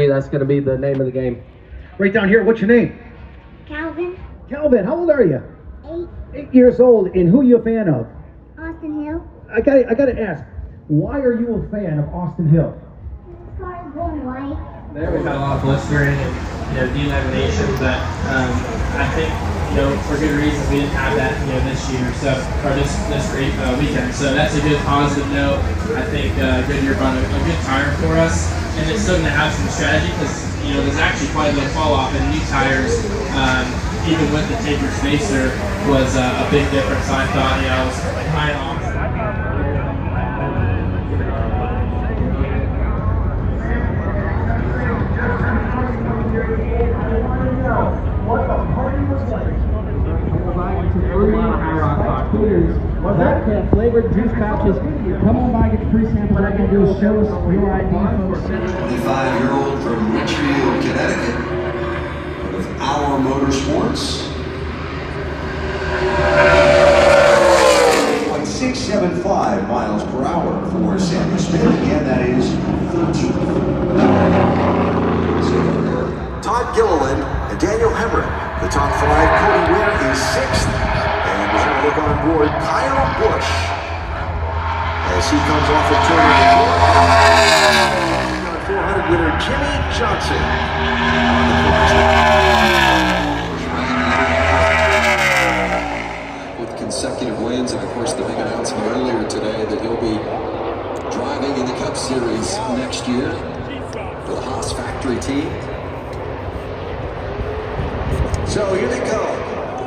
That's going to be the name of the game. Right down here, what's your name? Calvin. Calvin, how old are you? 8. 8 years old, and who are you a fan of? Austin Hill. I gotta ask, why are you a fan of Austin Hill? This car is blue and white. There we've had a lot of blistering and delamination, but I think for good reasons we didn't have that this year, so or this weekend. So that's a good positive note. I think Goodyear brought a good tire for us, and it's still going to have some strategy because there's actually quite a bit of fall off in new tires. Even with the tapered spacer was a big difference. So I thought I was right on. What the party was like. Was that flavored juice pouches? Come on by, get the free sample. What I'm going to do is show us your ID, folks. 25-year-old from Richfield, Connecticut, with Our Motorsports. 675 miles per hour for Samuel Smith. Again, that is 13th. Todd Gilliland and Daniel Hemrick, the top 5. Cody Ware is 6th. And we're going to look on board Kyle Busch as he comes off of turn number 4. 400 winner Jimmy Johnson on the with consecutive wins, and of course the big announcement earlier today that he'll be driving in the Cup Series next year for the Haas factory team. So here they go,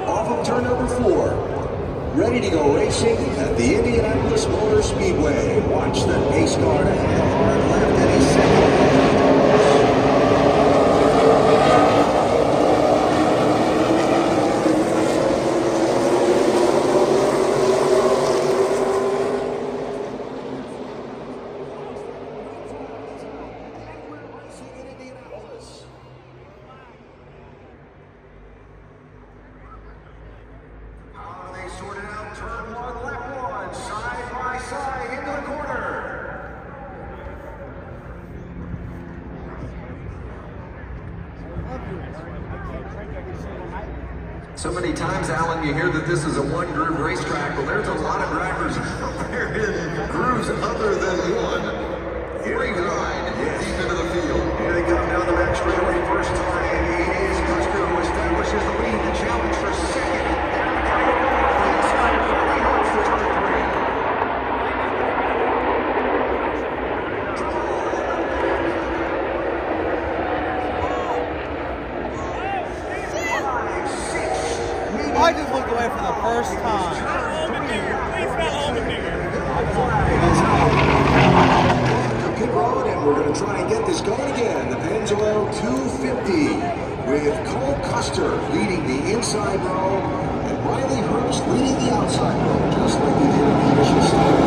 off of turn number 4, ready to go racing at the Indianapolis Motor Speedway. Watch the pace car ahead, hard left, and he's second. Sorted out turn 1, lap 1, side by side into the corner. So many times, Alan, you hear that this is a one-groove racetrack. Well, there's a lot of drivers out there in grooves other than one. Free ride deep into the field. Here they come down the back straightaway first time. It is Custer who establishes the lead, the challenge for second. I just looked away for the first time. Pit road, and we're going to try and get this going again. The Pennzoil 250 with Cole Custer leading the inside row and Riley Hurst leading the outside row, just like we did in the initial start.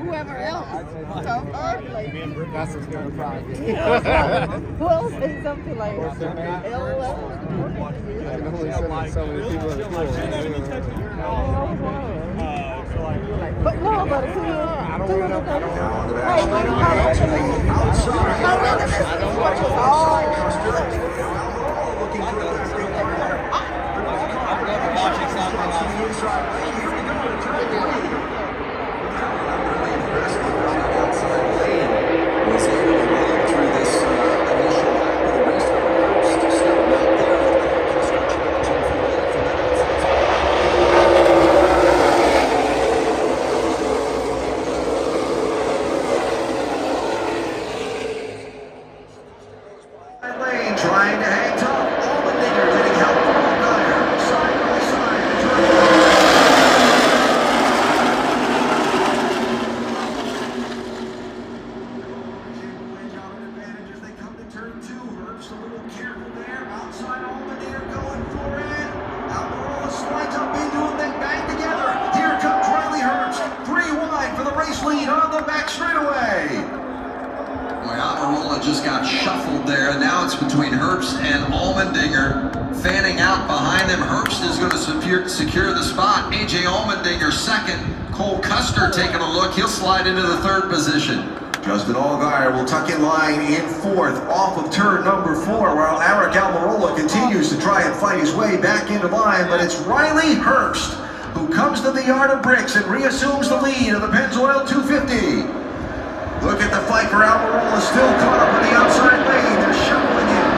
Whoever else. Me and Brooke got some good pride. Who else said something like that? I can only send so many people in the pool. But no, but it's I don't want to know. Watching something Was able to run through this initial lap of the race. To start right there with Custer challenging for the left, and then Lane trying to hang tough. Allmendinger getting help from Allgaier. Side by side. out. Behind them, Herbst is going to secure the spot. A.J. Allmendinger second. Cole Custer taking a look. He'll slide into the third position. Justin Allgaier will tuck in line in fourth off of turn number 4, while Eric Almirola continues to try and fight his way back into line, but it's Riley Herbst who comes to the yard of bricks and reassumes the lead of the Pennzoil 250. Look at the fight for Almirola, still caught up in the outside lane. They're shuffling him.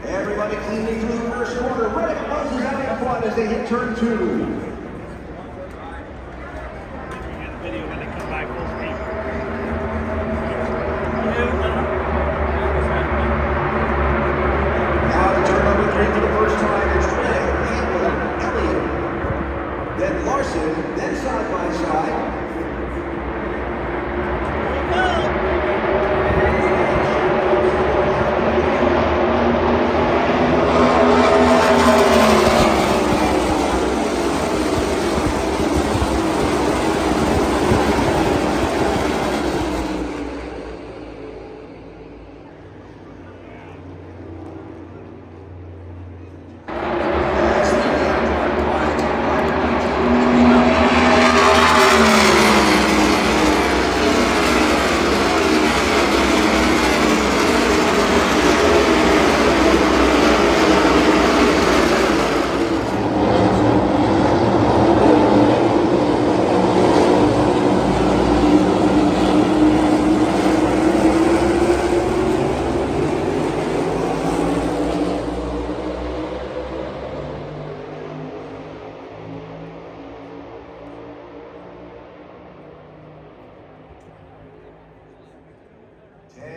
Everybody cleaning through the first quarter. Reddick buzzes having a fun as they hit turn 2. Now to turn number 3 for the first time. It's Reddick, Hamlin, Elliott. Then Larson, then side by side.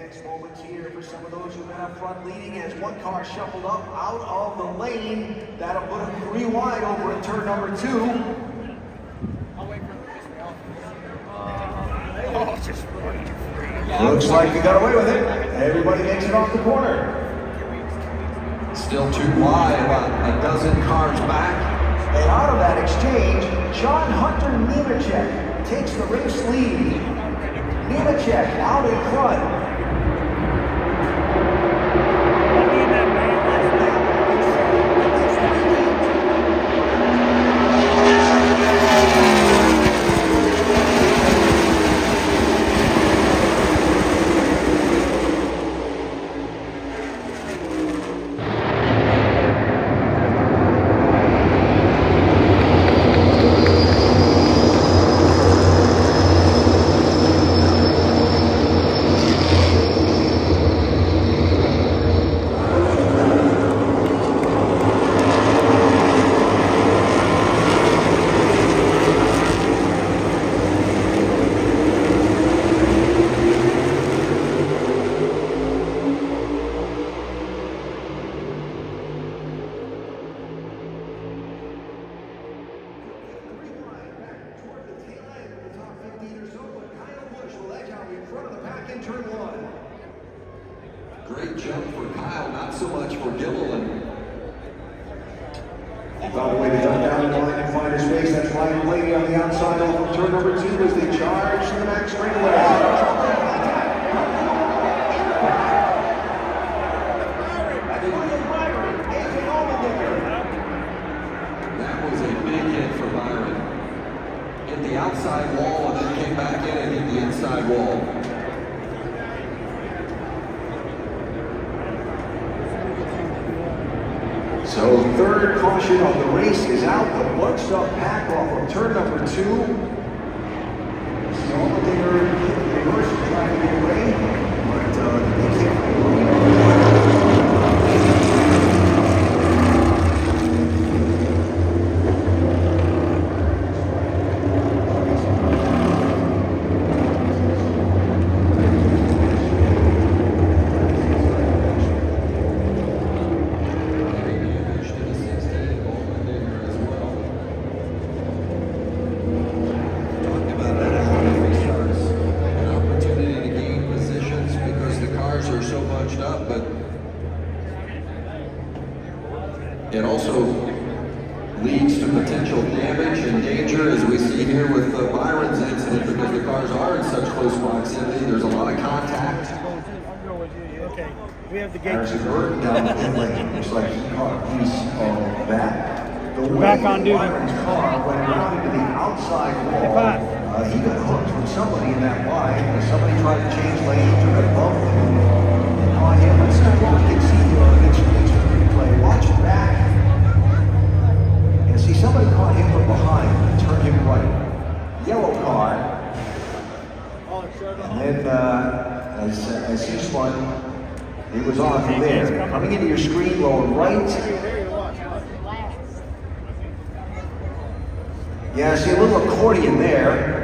next moments here for some of those who've been up front leading as one car shuffled up out of the lane. That'll put him 3 wide over in turn number 2. Looks like he got away with it. Everybody makes it off the corner. Still too wide, about a dozen cars back. And out of that exchange, John Hunter Nemechek takes the race lead. Nemechek out in front. Great jump for Kyle, not so much for Gilliland. Found a way to duck down the line and find his face. That's Ryan Blaney on the outside of turn number 2 as they charge to the back straightaway. That was a big hit for Byron. Hit the outside wall and then came back in and hit the inside wall. So third caution of the race is out. The bunched up pack off of turn number 2. So all they are reverse trying to get away, but they can't. It also leads to potential damage and danger, as we see here with Byron's incident, because the cars are in such close proximity. There's a lot of contact. Okay, we have the gate. Harrison Burton down the pit lane. Looks like he caught a piece of that. The way Back on duty. Byron's car went around into the outside wall. He got hooked from somebody in that line. Somebody tried to change lanes or got bumped. On him, let's not what we can see here on this replay. Watch it back. And see, somebody caught him from behind and turned him right. Yellow car. And then as he spun, he was on from there. Coming into your screen, lower right. Yeah, see a little accordion there.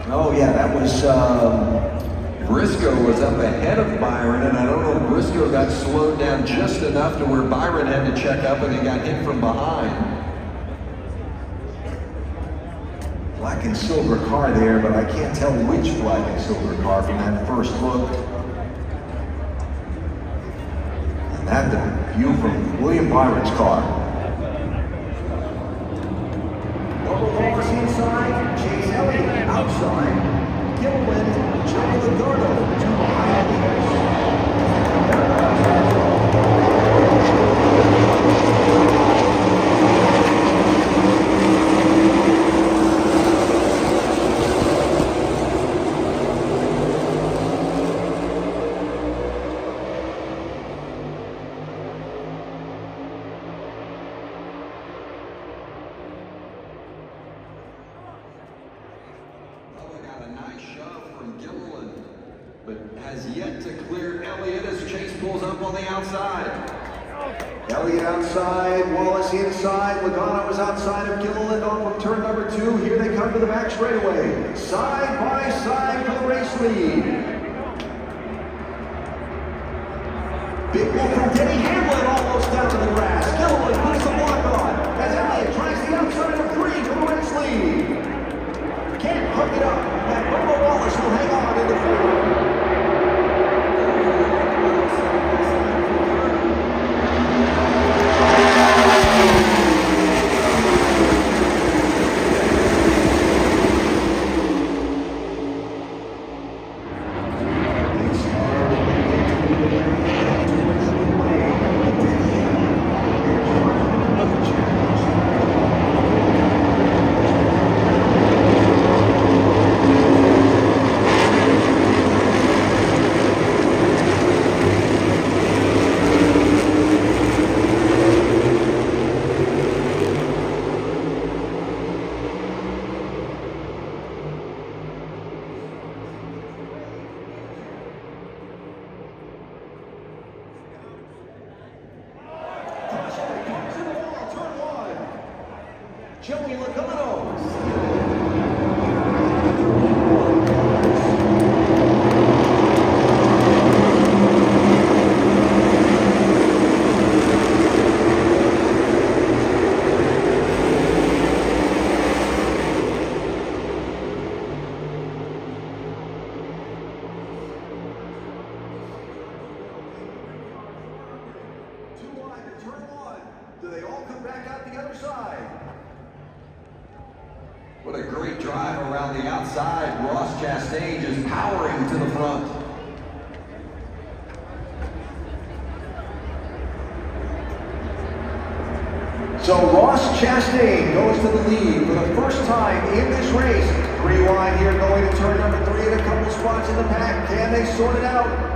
Oh yeah, that was Briscoe was up ahead of Byron, and I don't know if Briscoe got slowed down just enough to where Byron had to check up and he got hit from behind. Black and silver car there, but I can't tell which black and silver car from that first look. And that the view from William Byron's car. Overall, inside, Chase Elliott outside, Gilliland, Joe Lombardo to behind. But has yet to clear Elliott as Chase pulls up on the outside. Elliott outside, Wallace inside, Logano is outside of Gilliland off of turn number 2. Here they come to the back straightaway. Side by side for the race lead. Big move from Denny Hamlin almost down to the grass. Gilliland puts the block on as Elliott tries the outside of 3 for the race lead. Can't hook it up, and Bubba Wallace will hang on in the 4. Joey Logano. Too wide to turn 1. Do they all come back out the other side? What a great drive around the outside. Ross Chastain just powering to the front. So Ross Chastain goes to the lead for the first time in this race. 3 wide here going to turn number 3 and a couple spots in the pack. Can they sort it out?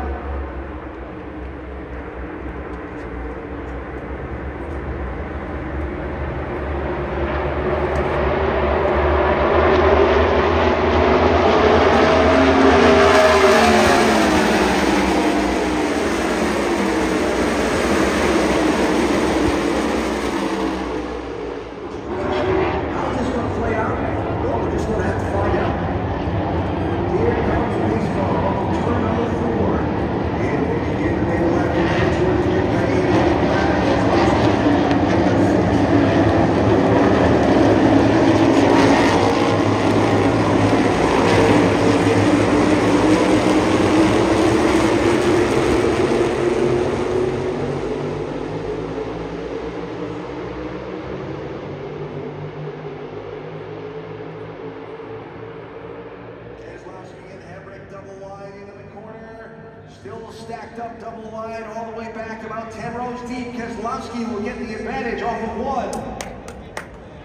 Still stacked up double wide all the way back about 10 rows deep. Keselowski will get the advantage off of 1.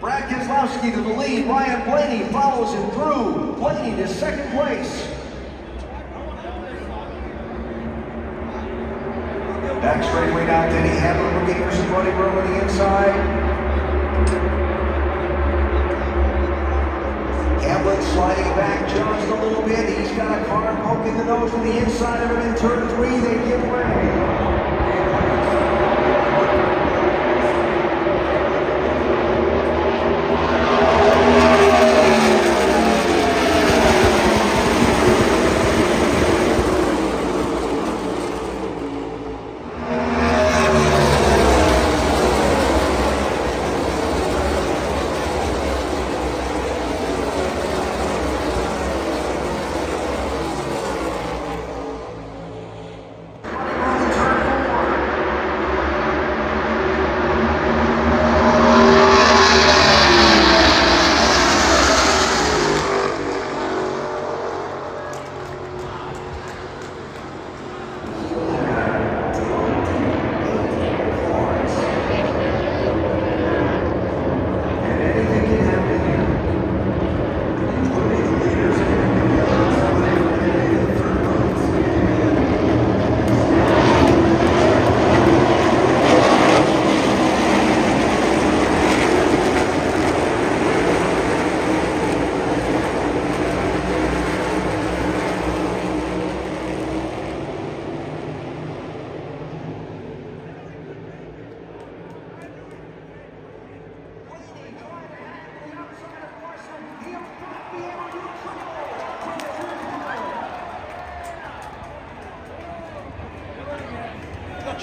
Brad Keselowski to the lead. Ryan Blaney follows him through. Blaney to second place. Back straightaway now, Denny Hamlin looking for some running room on the inside. Hamlin sliding back just a little bit. He's got a car poking the nose to the inside of him in turn 3. They give way. Turn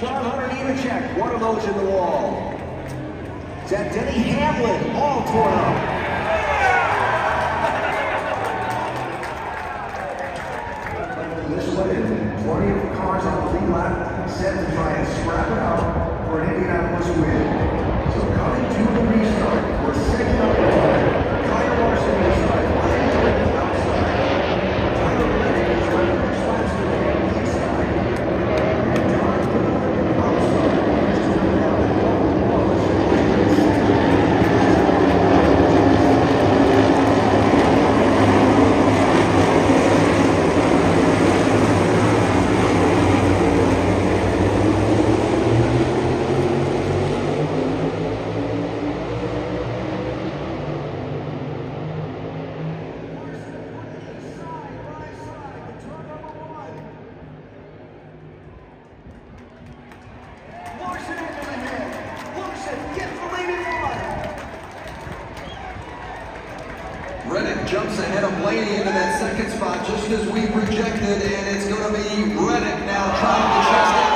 John Hunter Nemechek, one of those in the wall. Is that Denny Hamlin, all torn up. This way, 20 of the cars on the lead lap set to try and scrap it out for an Indianapolis win. So coming to the restart, we're second up the time. Kyle Larson inside, Ryan Blaney outside. Tyler Reddick is running the spots to the inside. And John Hunter outside. He's turned down the double Wallace. Reddick jumps ahead of Blaney into that second spot just as we projected, and it's going to be Reddick now trying to chase it.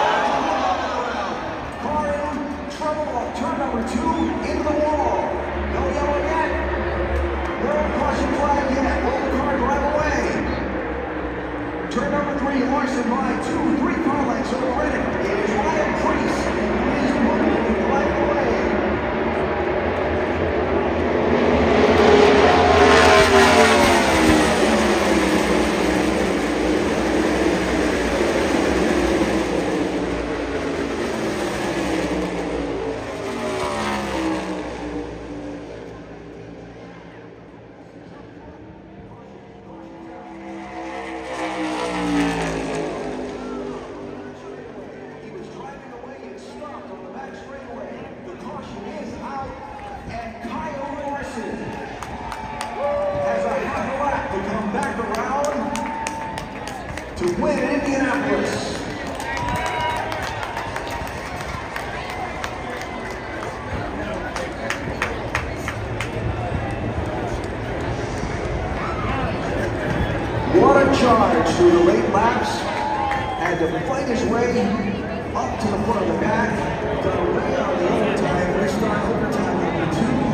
Car in, trouble on turn number 2, into the wall. No yellow yet. No caution flag yet. Will the car drive away? Turn number 3, Larson by 2, 3 car lengths over Reddick. It is Ryan Priest. He is moving the right away. To win in Indianapolis. What a charge through the late laps. Had to fight his way up to the front of the pack. Done away on the overtime. Restart overtime number 2.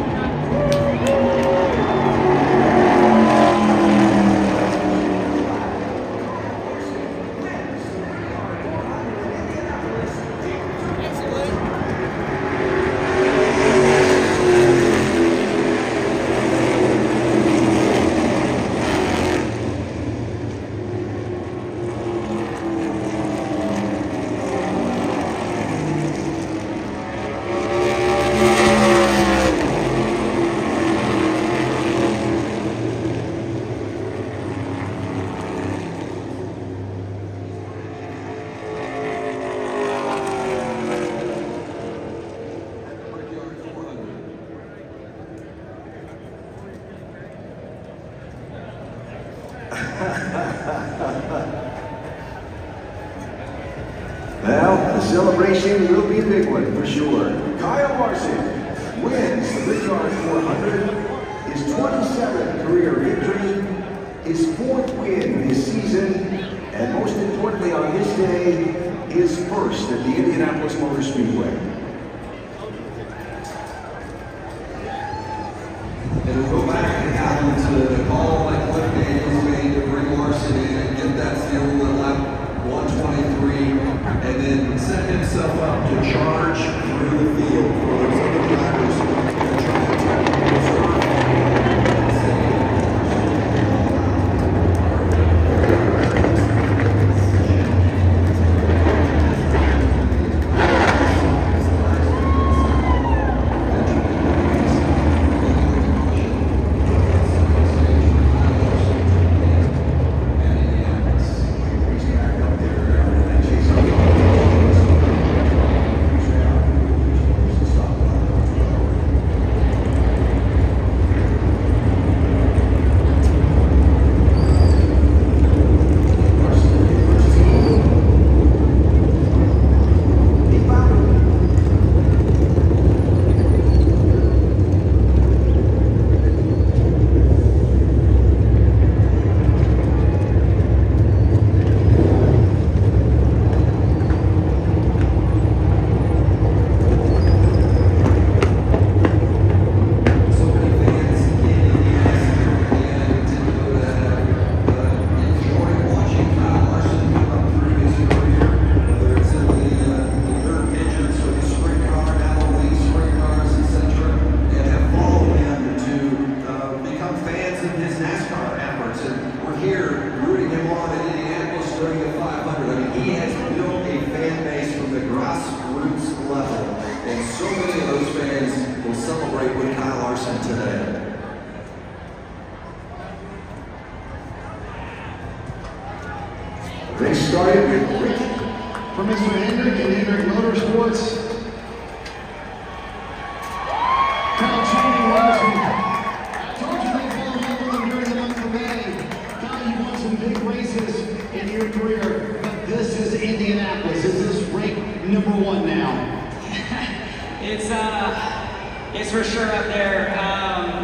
Well, the celebration will be a big one for sure. Kyle Larson wins the Brickyard 400, his 27th career victory, his 4th win this season, and most importantly on this day, his first at the Indianapolis Motor Speedway. It'll go back and happen to call like what Daniels made to bring Larson in and get that seal at lap 123, and then set himself up to charge through the field for those other drivers that try to tackle here rooting him on in Indianapolis during the 500. I mean, he has built a fan base from the grassroots level, and so many of those fans will celebrate with Kyle Larson today. They started with Ricky. For Mr. Hendrick and Hendrick Motorsports. Kyle Channing Larson. I told you they fell in love with him during the month of May. Kyle, you won some big races in your career, but this is Indianapolis. Is this ranked #1 now? It's for sure up there.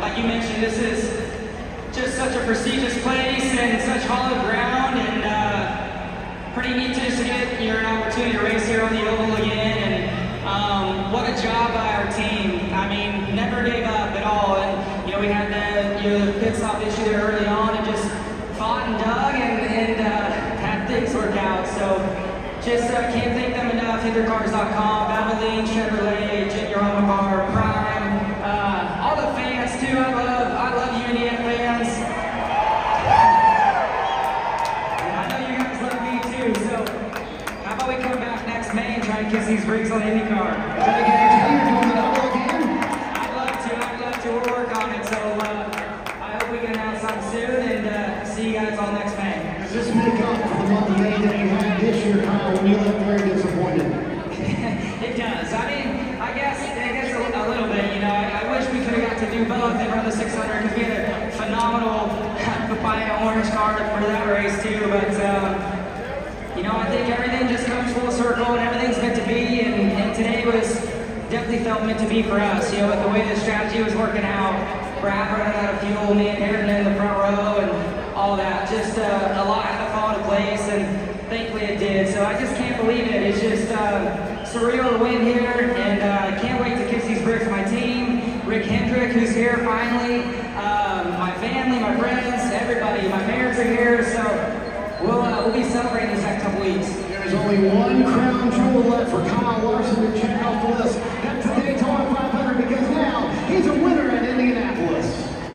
Like you mentioned, this is just such a prestigious place and such hallowed ground, and pretty neat to just get an opportunity to race here on the oval again. And what a job by our team. I mean, never gave up at all. And we had the pit stop issue there early on, and just fought and dug and had things work out. So just can't thank them enough. HinderCars.com, Valvoline, Chevrolet, Junior Auto Bar, Prime, all the fans too. I love you, Indiana fans. And I know you guys love me too. So how about we come back next May and try and kiss these bricks on IndyCar? I'd love to. We'll work on it. So I hope we can announce something soon, and see you guys all next May. Does this make up for the month of May that you had this year, Kyle, when you looked very disappointed? It does. I mean, I guess a little bit. I wish we could have got to do both and run the 600, because we had a phenomenal Papaya orange car for that race too. But I think everything just comes full circle, and everything's meant to be. And today was definitely felt meant to be for us. With the way the strategy was working out, Brad running out of fuel, me and Harrington in the front row, and all that. Just a lot had to fall into place, and thankfully it did. So I just can't believe it. It's just surreal to win here, and I can't wait to kiss these bricks with my team. Rick Hendrick, who's here finally, my family, my friends, everybody. My parents are here, so we'll be celebrating this next couple weeks. There's only one crown jewel left for